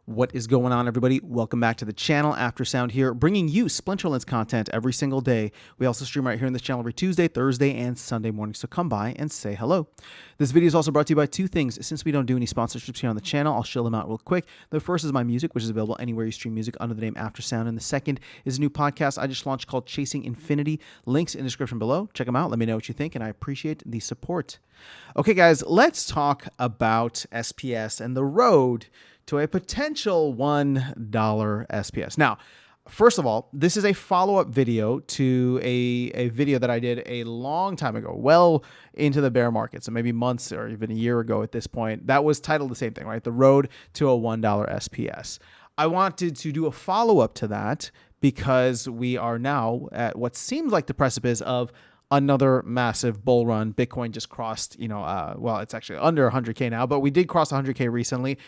What is going on, everybody? Welcome back to the channel. Aftersound here, bringing you Splinterlands content every single day. We also stream right here on this channel every Tuesday, Thursday, and Sunday morning, so come by and say hello. This video is also brought to you by two things. Since we don't do any sponsorships here on the channel, I'll shill them out real quick. The first is my music, which is available anywhere you stream music under the name Aftersound, and the second is a new podcast I just launched called Chasing Infinity. Links in the description below. Check them out. Let me know what you think, and I appreciate the support. Okay, guys, let's talk about SPS and the road to a potential $1 SPS. Now, first of all, this is a follow-up video to a video that I did a long time ago, well into the bear market, so maybe months or even a year ago at this point. That was titled the same thing, right? The road to a $1 SPS. I wanted to do a follow-up to that because we are now at what seems like the precipice of another massive bull run. Bitcoin just crossed, well, it's actually under 100K now, but we did cross 100K recently.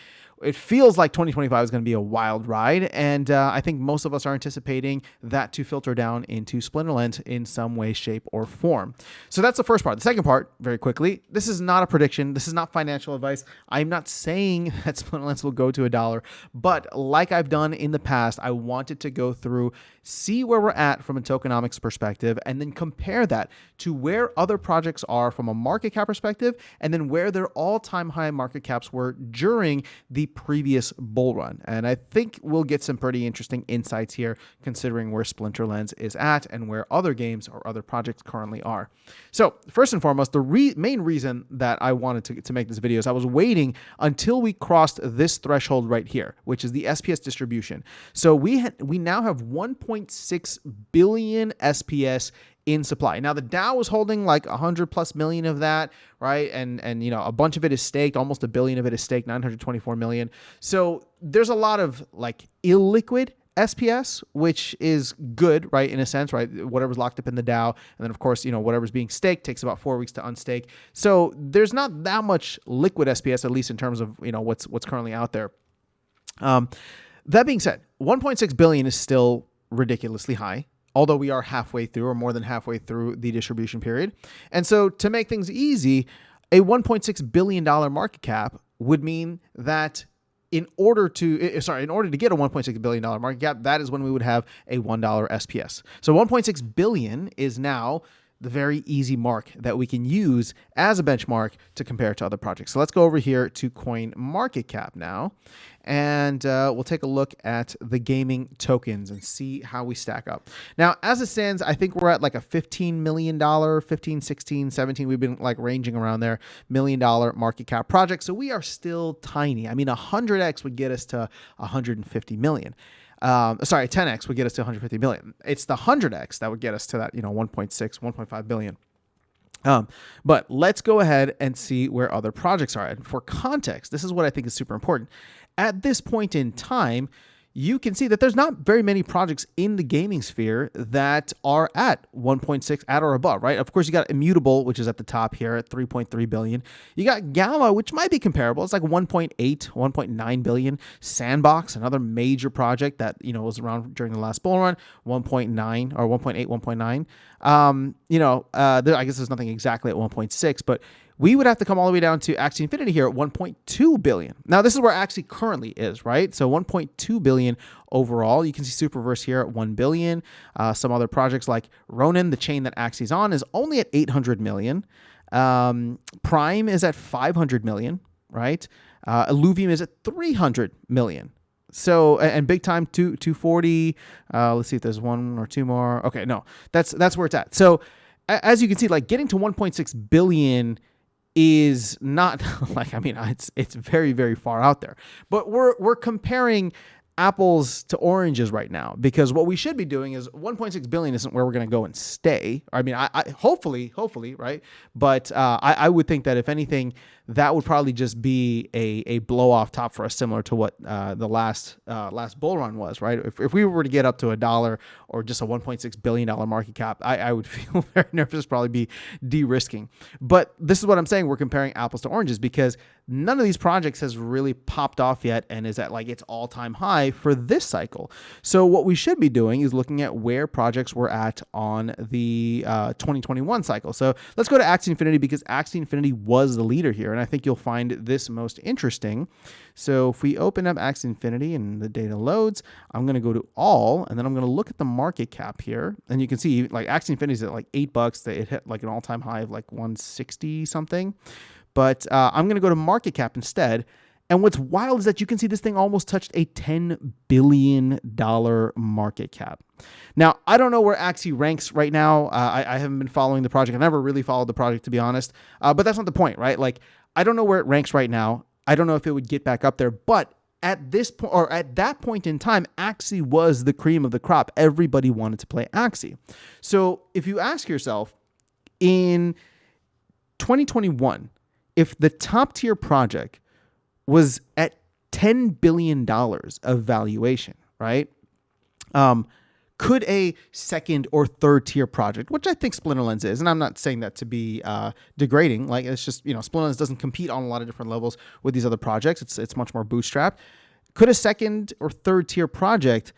It feels like 2025 is going to be a wild ride, and I think most of us are anticipating that to filter down into Splinterlands in some way, shape, or form. So that's the first part. The second part, very quickly, this is not a prediction. This is not financial advice. I'm not saying that Splinterlands will go to $1, but like I've done in the past, I wanted to go through, see where we're at from a tokenomics perspective, and then compare that to where other projects are from a market cap perspective, and then where their all-time high market caps were during the previous bull run. And I think we'll get some pretty interesting insights here considering where Splinterlands is at and where other games or other projects currently are. So first and foremost, the main reason that I wanted to make this video is I was waiting until we crossed this threshold right here, which is the SPS distribution. So we now have 1.6 billion SPS in supply. Now the DAO is holding like 100+ million of that, right? And a bunch of it is staked, almost a billion of it is staked, 924 million. So there's a lot of like illiquid SPS, which is good, right? In a sense, right? Whatever's locked up in the DAO. And then of course, whatever's being staked takes about 4 weeks to unstake. So there's not that much liquid SPS, at least in terms of, what's currently out there. That being said, 1.6 billion is still ridiculously high, although we are halfway through or more than halfway through the distribution period. And so to make things easy, a $1.6 billion market cap would mean that in order to get a $1.6 billion market cap, that is when we would have a $1 SPS. So 1.6 billion is now the very easy mark that we can use as a benchmark to compare to other projects. So let's go over here to CoinMarketCap now, and we'll take a look at the gaming tokens and see how we stack up. Now, as it stands, I think we're at like a $15 million, 15, 16, 17, we've been like ranging around there, $1 million market cap project. So we are still tiny. I mean, 100x would get us to 150 million. 10x would get us to 150 million. It's the 100x that would get us to that, 1.6, 1.5 billion. But let's go ahead and see where other projects are. And for context, this is what I think is super important. At this point in time, you can see that there's not very many projects in the gaming sphere that are at 1.6 at or above, right? Of course, you got Immutable, which is at the top here at 3.3 billion. You got Gamma, which might be comparable. It's like 1.8, 1.9 billion. Sandbox, another major project that, was around during the last bull run, 1.9 or 1.8, 1.9. I guess there's nothing exactly at 1.6, but we would have to come all the way down to Axie Infinity here at 1.2 billion. Now, this is where Axie currently is, right? So 1.2 billion overall. You can see Superverse here at 1 billion. Some other projects like Ronin, the chain that Axie's on, is only at 800 million. Prime is at 500 million, right? Illuvium is at 300 million. So, and Big Time 240. Let's see if there's one or two more. Okay, no, that's where it's at. So as you can see, like getting to 1.6 billion is not it's very, very far out there, but we're comparing apples to oranges right now, because what we should be doing is 1.6 billion isn't where we're going to go and stay. I mean, I hopefully, right? But I would think that if anything, that would probably just be a blow off top for us, similar to what the last bull run was, right? If we were to get up to $1 or just a $1.6 billion market cap, I would feel very nervous, probably be de-risking. But this is what I'm saying. We're comparing apples to oranges because none of these projects has really popped off yet and is at like its all-time high for this cycle. So what we should be doing is looking at where projects were at on the 2021 cycle. So let's go to Axie Infinity, because Axie Infinity was the leader here, and I think you'll find this most interesting. So if we open up Axie Infinity and the data loads, I'm going to go to all, and then I'm going to look at the market cap here, and you can see like Axie Infinity is at like $8. It hit like an all-time high of like 160 something. But I'm going to go to market cap instead. And what's wild is that you can see this thing almost touched a $10 billion market cap. Now, I don't know where Axie ranks right now. I haven't been following the project. I never really followed the project, to be honest. But that's not the point, right? Like, I don't know where it ranks right now. I don't know if it would get back up there. But at this point, or at that point in time, Axie was the cream of the crop. Everybody wanted to play Axie. So if you ask yourself, in 2021, if the top tier project was at $10 billion of valuation, right? Could a second or third tier project, which I think Splinterlands is, and I'm not saying that to be degrading, like it's just, Splinterlands doesn't compete on a lot of different levels with these other projects. It's much more bootstrapped. Could a second or third tier project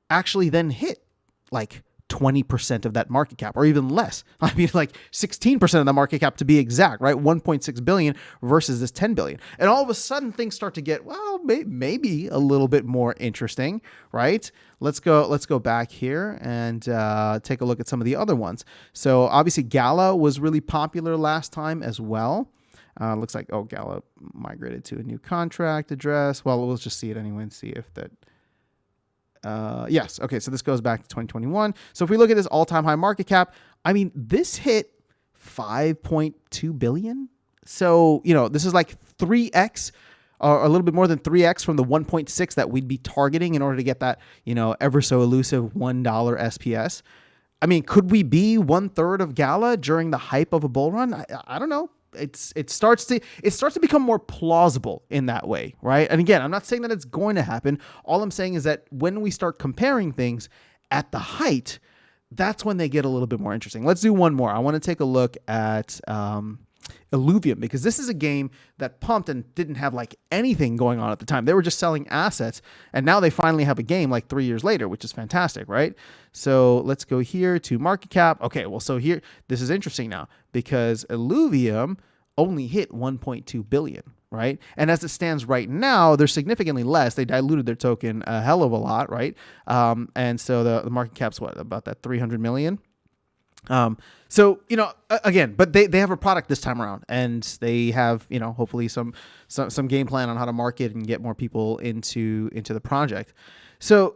actually then hit like 20% of that market cap, or even less? I mean, like 16% of the market cap to be exact, right? 1.6 billion versus this 10 billion. And all of a sudden things start to get, well, maybe a little bit more interesting, right? Let's go back here and take a look at some of the other ones. So obviously Gala was really popular last time as well. Looks like, Gala migrated to a new contract address. Well, we'll just see it anyway and see if that, yes. Okay. So this goes back to 2021. So if we look at this all-time high market cap, I mean, this hit 5.2 billion. So, this is like 3x or a little bit more than 3x from the 1.6 that we'd be targeting in order to get that, ever so elusive $1 SPS. I mean, could we be 1/3 of Gala during the hype of a bull run? I don't know. It starts to become more plausible in that way, right? And again, I'm not saying that it's going to happen. All I'm saying is that when we start comparing things at the height, that's when they get a little bit more interesting. Let's do one more. I want to take a look at Illuvium, because this is a game that pumped and didn't have like anything going on at the time. They were just selling assets, and now they finally have a game like 3 years later, which is fantastic, right? So let's go here to market cap. Okay, well, so here, this is interesting now, because Illuvium only hit 1.2 billion, right? And as it stands right now, they're significantly less. They diluted their token a hell of a lot, right? And so the market cap's what, about that 300 million? So, again, but they have a product this time around, and they have, hopefully some game plan on how to market and get more people into the project. So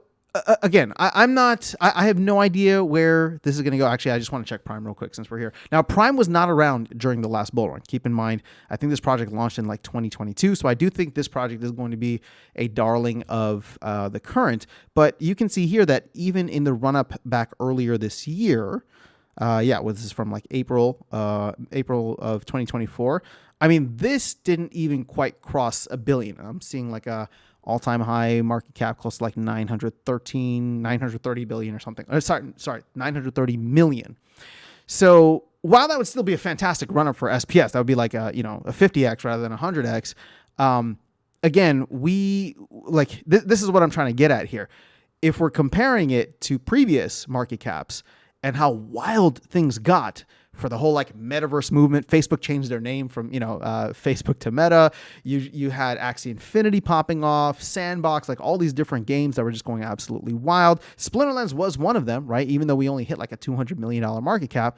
again, I have no idea where this is going to go. Actually, I just want to check Prime real quick since we're here. Now, Prime was not around during the last bull run. Keep in mind, I think this project launched in like 2022. So I do think this project is going to be a darling of the current, but you can see here that even in the run up back earlier this year, this is from like April of 2024. I mean, this didn't even quite cross $1 billion. I'm seeing like a all-time high market cap close to like 930 billion or something. Sorry, 930 million. So while that would still be a fantastic run-up for SPS, that would be like a 50x rather than a 100x. Again, this is what I'm trying to get at here. If we're comparing it to previous market caps and how wild things got for the whole like metaverse movement, Facebook changed their name from, Facebook to Meta. You had Axie Infinity popping off, Sandbox, like all these different games that were just going absolutely wild. Splinterlands was one of them, right? Even though we only hit like a $200 million market cap.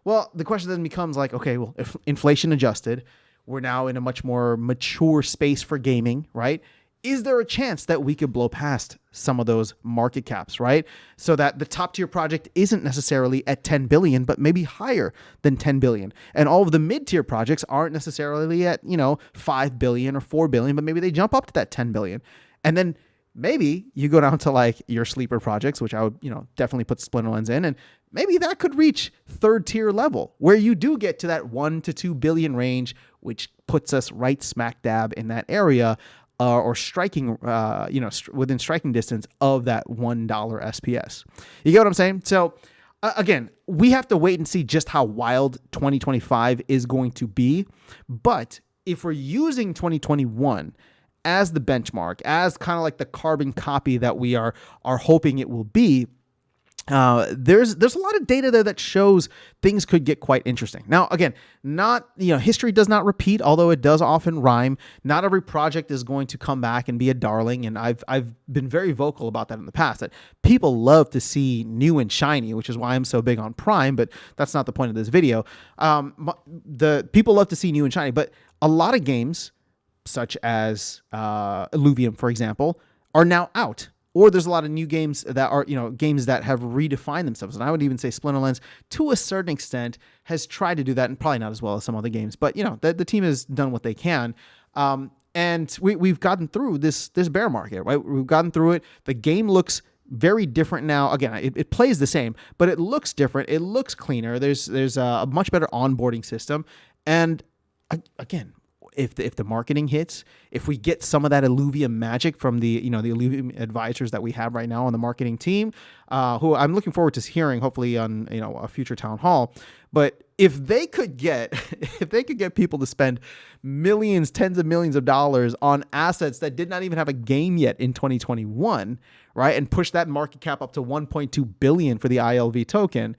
Well, the question then becomes like, okay, well, if inflation adjusted, we're now in a much more mature space for gaming, right? Is there a chance that we could blow past some of those market caps, right? So that the top tier project isn't necessarily at 10 billion, but maybe higher than 10 billion. And all of the mid tier projects aren't necessarily at, 5 billion or 4 billion, but maybe they jump up to that 10 billion. And then maybe you go down to like your sleeper projects, which I would, definitely put Splinterlands in. And maybe that could reach third tier level where you do get to that 1 to 2 billion range, which puts us right smack dab in that area. Or striking, within striking distance of that $1 SPS. You get what I'm saying? So again, we have to wait and see just how wild 2025 is going to be. But if we're using 2021 as the benchmark, as kind of like the carbon copy that we are hoping it will be, there's a lot of data there that shows things could get quite interesting. Now, again, not, history does not repeat, although it does often rhyme. Not every project is going to come back and be a darling, and I've been very vocal about that in the past, that people love to see new and shiny, which is why I'm so big on Prime, but that's not the point of this video. The people love to see new and shiny, but a lot of games, such as Illuvium, for example, are now out. Or there's a lot of new games that are, games that have redefined themselves. And I would even say Splinterlands, to a certain extent, has tried to do that, and probably not as well as some other games. But, the team has done what they can. And we've gotten through this bear market, right? We've gotten through it. The game looks very different now. Again, it plays the same, but it looks different. It looks cleaner. There's a much better onboarding system. And again, if the marketing hits, if we get some of that Illuvium magic from the Illuvium advisors that we have right now on the marketing team, who I'm looking forward to hearing hopefully on a future town hall. But if they could get people to spend millions, tens of millions of dollars on assets that did not even have a game yet in 2021, right, and push that market cap up to 1.2 billion for the ILV token,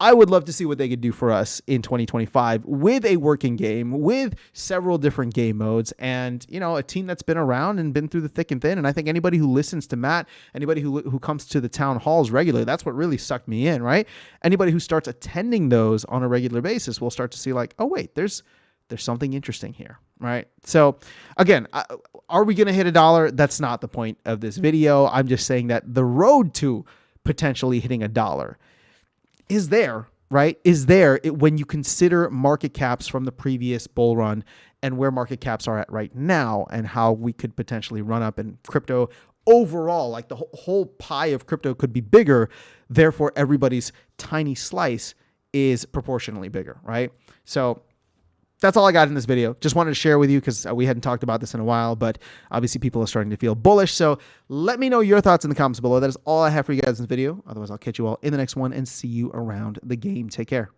I would love to see what they could do for us in 2025 with a working game, with several different game modes, and, a team that's been around and been through the thick and thin. And I think anybody who listens to Matt, anybody who comes to the town halls regularly, that's what really sucked me in, right? Anybody who starts attending those on a regular basis will start to see like, oh, wait, there's something interesting here, right? So again, are we going to hit $1? That's not the point of this video. I'm just saying that the road to potentially hitting $1 is there, right? Is there when you consider market caps from the previous bull run and where market caps are at right now, and how we could potentially run up in crypto overall, like the whole pie of crypto could be bigger. Therefore, everybody's tiny slice is proportionally bigger, right? So that's all I got in this video. Just wanted to share with you because we hadn't talked about this in a while, but obviously people are starting to feel bullish. So let me know your thoughts in the comments below. That is all I have for you guys in this video. Otherwise, I'll catch you all in the next one and see you around the game. Take care.